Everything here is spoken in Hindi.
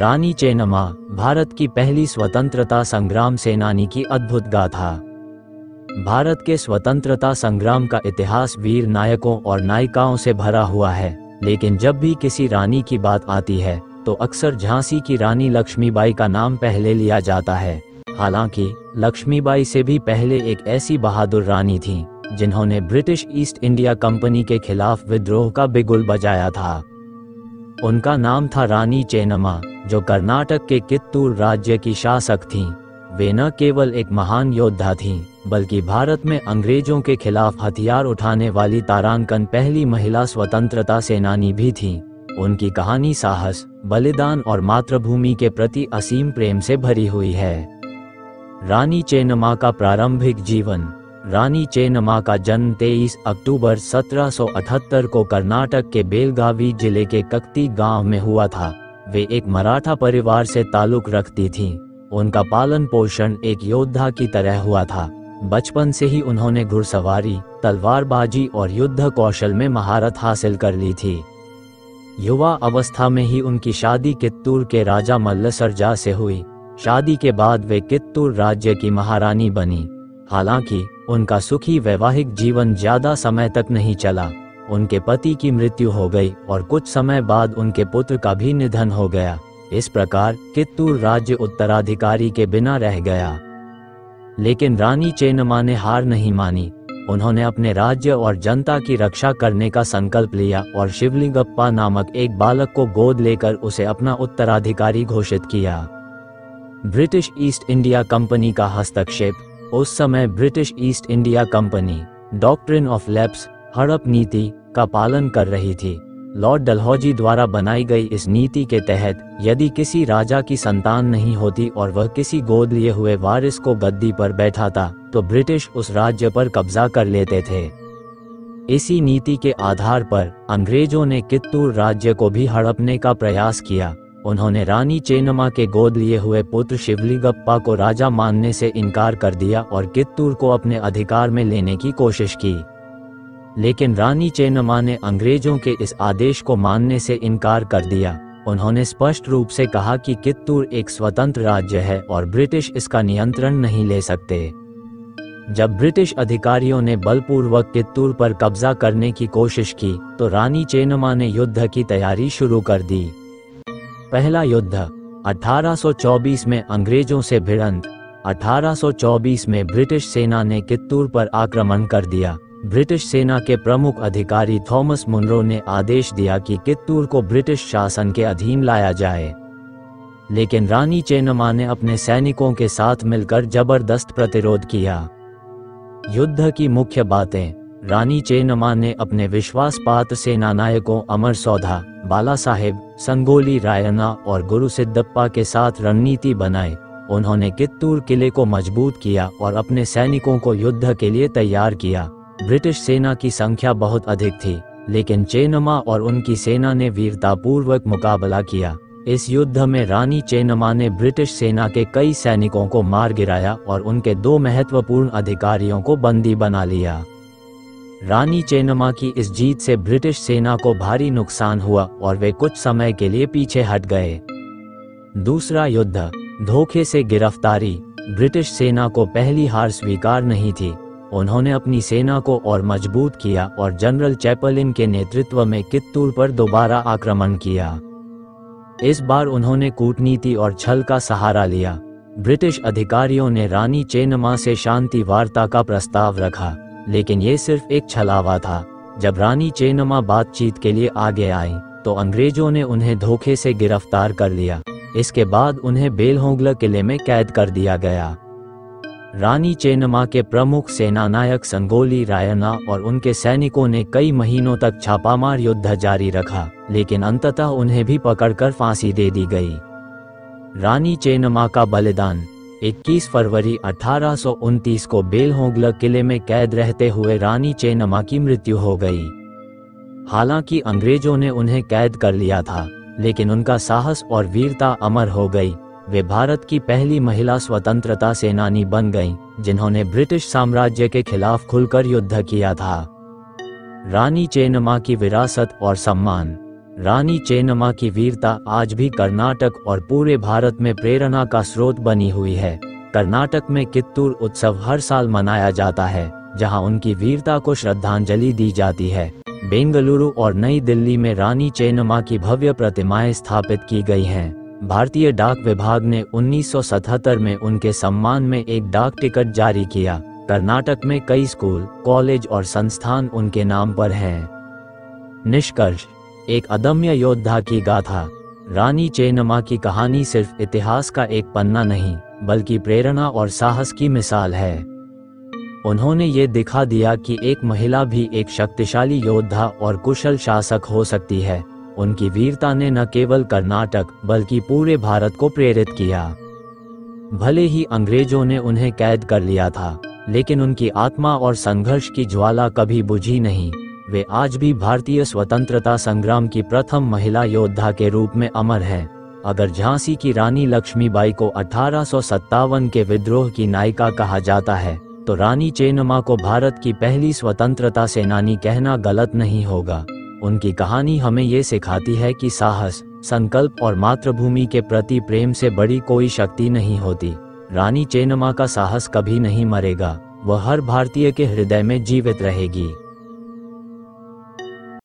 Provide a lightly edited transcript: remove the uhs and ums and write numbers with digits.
रानी चेन्नम्मा भारत की पहली स्वतंत्रता संग्राम सेनानी की अद्भुत गाथा। भारत के स्वतंत्रता संग्राम का इतिहास वीर नायकों और नायिकाओं से भरा हुआ है, लेकिन जब भी किसी रानी की बात आती है तो अक्सर झांसी की रानी लक्ष्मीबाई का नाम पहले लिया जाता है। हालांकि लक्ष्मीबाई से भी पहले एक ऐसी बहादुर रानी थी जिन्होंने ब्रिटिश ईस्ट इंडिया कंपनी के खिलाफ विद्रोह का बिगुल बजाया था। उनका नाम था रानी चेन्नम्मा, जो कर्नाटक के कित्तूर राज्य की शासक थीं। वे न केवल एक महान योद्धा थीं, बल्कि भारत में अंग्रेजों के खिलाफ हथियार उठाने वाली तारांकन पहली महिला स्वतंत्रता सेनानी भी थीं। उनकी कहानी साहस, बलिदान और मातृभूमि के प्रति असीम प्रेम से भरी हुई है। रानी चेन्नम्मा का प्रारंभिक जीवन। रानी चेन्नम्मा का जन्म 23 अक्टूबर 1778 को कर्नाटक के बेलगावी जिले के कक्ती गांव में हुआ था। वे एक मराठा परिवार से ताल्लुक रखती थीं। उनका पालन पोषण एक योद्धा की तरह हुआ था। बचपन से ही उन्होंने घुड़सवारी, तलवारबाजी और युद्ध कौशल में महारत हासिल कर ली थी। युवा अवस्था में ही उनकी शादी कित्तूर के राजा मल्लसरजा से हुई। शादी के बाद वे कित्तूर राज्य की महारानी बनी। हालांकि उनका सुखी वैवाहिक जीवन ज्यादा समय तक नहीं चला। उनके पति की मृत्यु हो गई और कुछ समय बाद उनके पुत्र का भी निधन हो गया। इस प्रकार कित्तूर राज्य उत्तराधिकारी के बिना रह गया। लेकिन रानी चेन्नम्मा ने हार नहीं मानी। उन्होंने अपने राज्य और जनता की रक्षा करने का संकल्प लिया और शिवलिंगप्पा नामक एक बालक को गोद लेकर उसे अपना उत्तराधिकारी घोषित किया। ब्रिटिश ईस्ट इंडिया कंपनी का हस्तक्षेप। उस समय British east India company doctrine of lapse, हड़प नीति का पालन कर रही थी। लॉर्ड डलहौजी द्वारा बनाई गई इस नीति के तहत यदि किसी राजा की संतान नहीं होती और वह किसी गोद लिए हुए वारिस को गद्दी पर बैठाता तो ब्रिटिश उस राज्य पर कब्जा कर लेते थे। इसी नीति के आधार पर अंग्रेजों ने कित्तूर राज्य को भी हड़पने का प्रयास किया। उन्होंने रानी चेन्नम्मा के गोद लिए हुए पुत्र शिवलिंगप्पा को राजा मानने से इनकार कर दिया और कित्तूर को अपने अधिकार में लेने की कोशिश की। लेकिन रानी चेन्नम्मा ने अंग्रेजों के इस आदेश को मानने से इनकार कर दिया। उन्होंने स्पष्ट रूप से कहा कि कित्तूर एक स्वतंत्र राज्य है और ब्रिटिश इसका नियंत्रण नहीं ले सकते। जब ब्रिटिश अधिकारियों ने बलपूर्वक कित्तूर पर कब्जा करने की कोशिश की तो रानी चेन्नम्मा ने युद्ध की तैयारी शुरू कर दी। पहला युद्ध 1824 में अंग्रेजों से भिड़ंत। 1824 में ब्रिटिश सेना ने कित्तूर पर आक्रमण कर दिया। ब्रिटिश सेना के प्रमुख अधिकारी थॉमस मुनरो ने आदेश दिया कि कित्तूर को ब्रिटिश शासन के अधीन लाया जाए। लेकिन रानी चेन्नम्मा ने अपने सैनिकों के साथ मिलकर जबरदस्त प्रतिरोध किया। युद्ध की मुख्य बातें। रानी चेन्नम्मा ने अपने विश्वासपात्र सेनानायकों अमर सौधा, बाला साहेब, संगोली रायन्ना और गुरु सिद्धप्पा के साथ रणनीति बनाई। उन्होंने कित्तूर किले को मजबूत किया और अपने सैनिकों को युद्ध के लिए तैयार किया। ब्रिटिश सेना की संख्या बहुत अधिक थी, लेकिन चेन्नम्मा और उनकी सेना ने वीरतापूर्वक मुकाबला किया। इस युद्ध में रानी चेन्नम्मा ने ब्रिटिश सेना के कई सैनिकों को मार गिराया और उनके 2 महत्वपूर्ण अधिकारियों को बंदी बना लिया। रानी चेन्नम्मा की इस जीत से ब्रिटिश सेना को भारी नुकसान हुआ और वे कुछ समय के लिए पीछे हट गए। दूसरा युद्ध धोखे से गिरफ्तारी। ब्रिटिश सेना को पहली हार स्वीकार नहीं थी। उन्होंने अपनी सेना को और मजबूत किया और जनरल चैपलिन के नेतृत्व में कित्तूर पर दोबारा आक्रमण किया। इस बार उन्होंने कूटनीति और छल का सहारा लिया। ब्रिटिश अधिकारियों ने रानी चेन्नम्मा से शांति वार्ता का प्रस्ताव रखा, लेकिन ये सिर्फ एक छलावा था। जब रानी चेन्नम्मा बातचीत के लिए आगे आईं, तो अंग्रेजों ने उन्हें धोखे से गिरफ्तार कर लिया। इसके बाद उन्हें बेलहोंगला किले में कैद कर दिया गया। रानी चेन्नम्मा के प्रमुख सेनानायक संगोली रायन्ना और उनके सैनिकों ने कई महीनों तक छापामार युद्ध जारी रखा, लेकिन अंततः उन्हें भी पकड़कर फांसी दे दी गई। रानी चेन्नम्मा का बलिदान। 21 फरवरी 1829 को बेलहोंगला किले में कैद रहते हुए रानी चेन्नम्मा की मृत्यु हो गई। हालांकि अंग्रेजों ने उन्हें कैद कर लिया था, लेकिन उनका साहस और वीरता अमर हो गई। वे भारत की पहली महिला स्वतंत्रता सेनानी बन गईं, जिन्होंने ब्रिटिश साम्राज्य के खिलाफ खुलकर युद्ध किया था। रानी चेन्नम्मा की विरासत और सम्मान। रानी चेन्नम्मा की वीरता आज भी कर्नाटक और पूरे भारत में प्रेरणा का स्रोत बनी हुई है। कर्नाटक में कित्तूर उत्सव हर साल मनाया जाता है, जहां उनकी वीरता को श्रद्धांजलि दी जाती है। बेंगलुरु और नई दिल्ली में रानी चेन्नम्मा की भव्य प्रतिमाएं स्थापित की गई हैं। भारतीय डाक विभाग ने 1977 में उनके सम्मान में एक डाक टिकट जारी किया। कर्नाटक में कई स्कूल, कॉलेज और संस्थान उनके नाम पर हैं। निष्कर्ष: एक अदम्य योद्धा की गाथा। रानी चेन्नम्मा की कहानी सिर्फ इतिहास का एक पन्ना नहीं, बल्कि प्रेरणा और साहस की मिसाल है। उन्होंने ये दिखा दिया कि एक महिला भी एक शक्तिशाली योद्धा और कुशल शासक हो सकती है। उनकी वीरता ने न केवल कर्नाटक बल्कि पूरे भारत को प्रेरित किया। भले ही अंग्रेजों ने उन्हें कैद कर लिया था, लेकिन उनकी आत्मा और संघर्ष की ज्वाला कभी बुझी नहीं। वे आज भी भारतीय स्वतंत्रता संग्राम की प्रथम महिला योद्धा के रूप में अमर हैं। अगर झांसी की रानी लक्ष्मीबाई को 1857 के विद्रोह की नायिका कहा जाता है, तो रानी चेन्नम्मा को भारत की पहली स्वतंत्रता सेनानी कहना गलत नहीं होगा। उनकी कहानी हमें ये सिखाती है कि साहस, संकल्प और मातृभूमि के प्रति प्रेम से बड़ी कोई शक्ति नहीं होती। रानी चेन्नम्मा का साहस कभी नहीं मरेगा, वह हर भारतीय के हृदय में जीवित रहेगी।